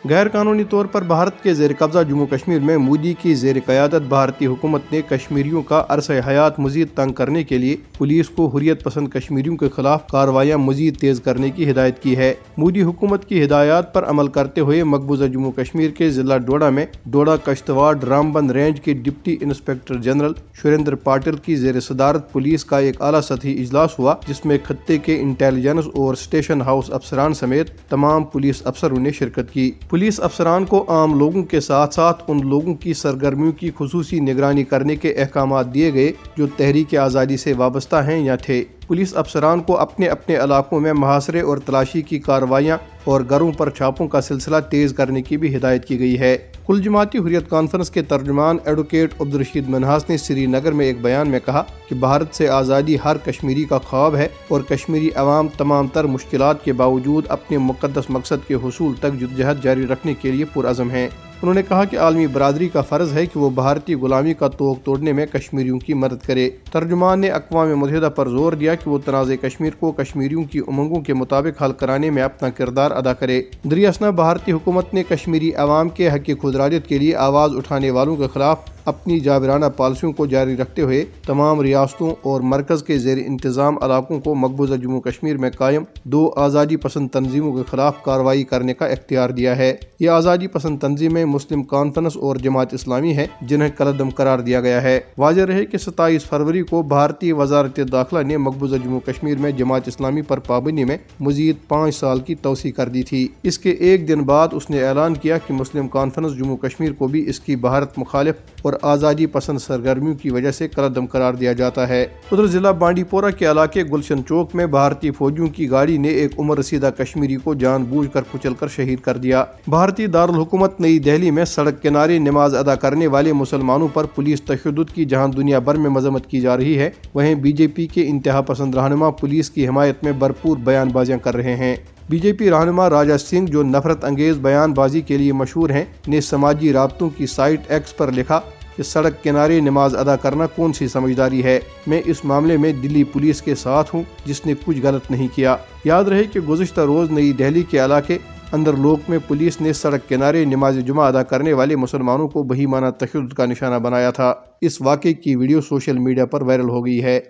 غیر قانونی طور پر بھارت کے زیر قبضہ جموں کشمیر میں مودی کی زیر قیادت بھارتی حکومت نے کشمیریوں کا عرصہ حیات مزید تنگ کرنے کے لیے پولیس کو حریت پسند کشمیریوں کے خلاف کارروائیاں مزید تیز کرنے کی ہدایت کی ہے۔ مودی حکومت کی ہدایات پر عمل کرتے ہوئے مقبوضہ جموں کشمیر کے ضلع ڈوڈا میں ڈوڈا کشتواڑ رامبند رینج کے ڈپٹی انسپکٹر جنرل شریندر پاٹل کی زیر صدارت پولیس کا ایک اعلیٰ سطحی اجلاس ہوا، جس میں خطے کے انٹیلیجنس اور اسٹیشن ہاؤس افسران سمیت تمام پولیس افسروں نے شرکت کی۔ پولیس افسران کو عام لوگوں کے ساتھ ساتھ ان لوگوں کی سرگرمیوں کی خصوصی نگرانی کرنے کے احکامات دیے گئے جو تحریک آزادی سے وابستہ ہیں یا تھے۔ پولیس افسران کو اپنے اپنے علاقوں میں محاصرے اور تلاشی کی کارروائیاں اور گھروں پر چھاپوں کا سلسلہ تیز کرنے کی بھی ہدایت کی گئی ہے۔ کل جماعتی حریت کانفرنس کے ترجمان ایڈوکیٹ عبدالرشید منہاس نے سری نگر میں ایک بیان میں کہا کہ بھارت سے آزادی ہر کشمیری کا خواب ہے اور کشمیری عوام تمام تر مشکلات کے باوجود اپنے مقدس مقصد کے حصول تک جدوجہد جاری رکھنے کے لیے پرعزم ہیں۔ انہوں نے کہا کہ عالمی برادری کا فرض ہے کہ وہ بھارتی غلامی کا توق توڑنے میں کشمیریوں کی مدد کرے۔ ترجمان نے اقوام متحدہ پر زور دیا کہ وہ تنازع کشمیر کو کشمیریوں کی امنگوں کے مطابق حل کرانے میں اپنا کردار ادا کرے۔ در اثنا بھارتی حکومت نے کشمیری عوام کے حق خود ارادیت کے لیے آواز اٹھانے والوں کے خلاف اپنی جابرانہ پالیسیوں کو جاری رکھتے ہوئے تمام ریاستوں اور مرکز کے زیر انتظام علاقوں کو مقبوضہ جموں کشمیر میں قائم 2 آزادی پسند تنظیموں کے خلاف کارروائی کرنے کا اختیار دیا ہے۔ یہ آزادی پسند تنظیمیں مسلم کانفرنس اور جماعت اسلامی ہیں، جنہیں کالعدم قرار دیا گیا ہے۔ واضح رہے کہ 27 فروری کو بھارتی وزارت داخلہ نے مقبوضہ جموں کشمیر میں جماعت اسلامی پر پابندی میں مزید 5 سال کی توسیع کر دی تھی۔ اس کے ایک دن بعد اس نے اعلان کیا کہ مسلم کانفرنس جموں کشمیر کو بھی اس کی بھارت مخالف اور آزادی پسند سرگرمیوں کی وجہ سے کالعدم قرار دیا جاتا ہے۔ ادھر ضلع بانڈی پورہ کے علاقے گلشن چوک میں بھارتی فوجیوں کی گاڑی نے ایک عمر رسیدہ کشمیری کو جان بوجھ کر کچل کر شہید کر دیا۔ بھارتی دارالحکومت نئی دہلی میں سڑک کنارے نماز ادا کرنے والے مسلمانوں پر پولیس تشدد کی جہاں دنیا بھر میں مذمت کی جا رہی ہے، وہیں بی جے پی کے انتہا پسند رہنما پولیس کی حمایت میں بھرپور بیان بازیاں کر رہے ہیں۔ بی جے پی رہنما راجہ سنگھ، جو نفرت انگیز بیان بازی کے لیے مشہور ہیں، نے سماجی رابطوں کی سائٹ ایکس پر لکھا کہ سڑک کنارے نماز ادا کرنا کون سی سمجھداری ہے؟ میں اس معاملے میں دلی پولیس کے ساتھ ہوں جس نے کچھ غلط نہیں کیا۔ یاد رہے کہ گزشتہ روز نئی دہلی کے علاقے اندر لوک میں پولیس نے سڑک کنارے نماز جمعہ ادا کرنے والے مسلمانوں کو بہیمانہ تشدد کا نشانہ بنایا تھا۔ اس واقعے کی ویڈیو سوشل میڈیا پر وائرل ہو گئی ہے۔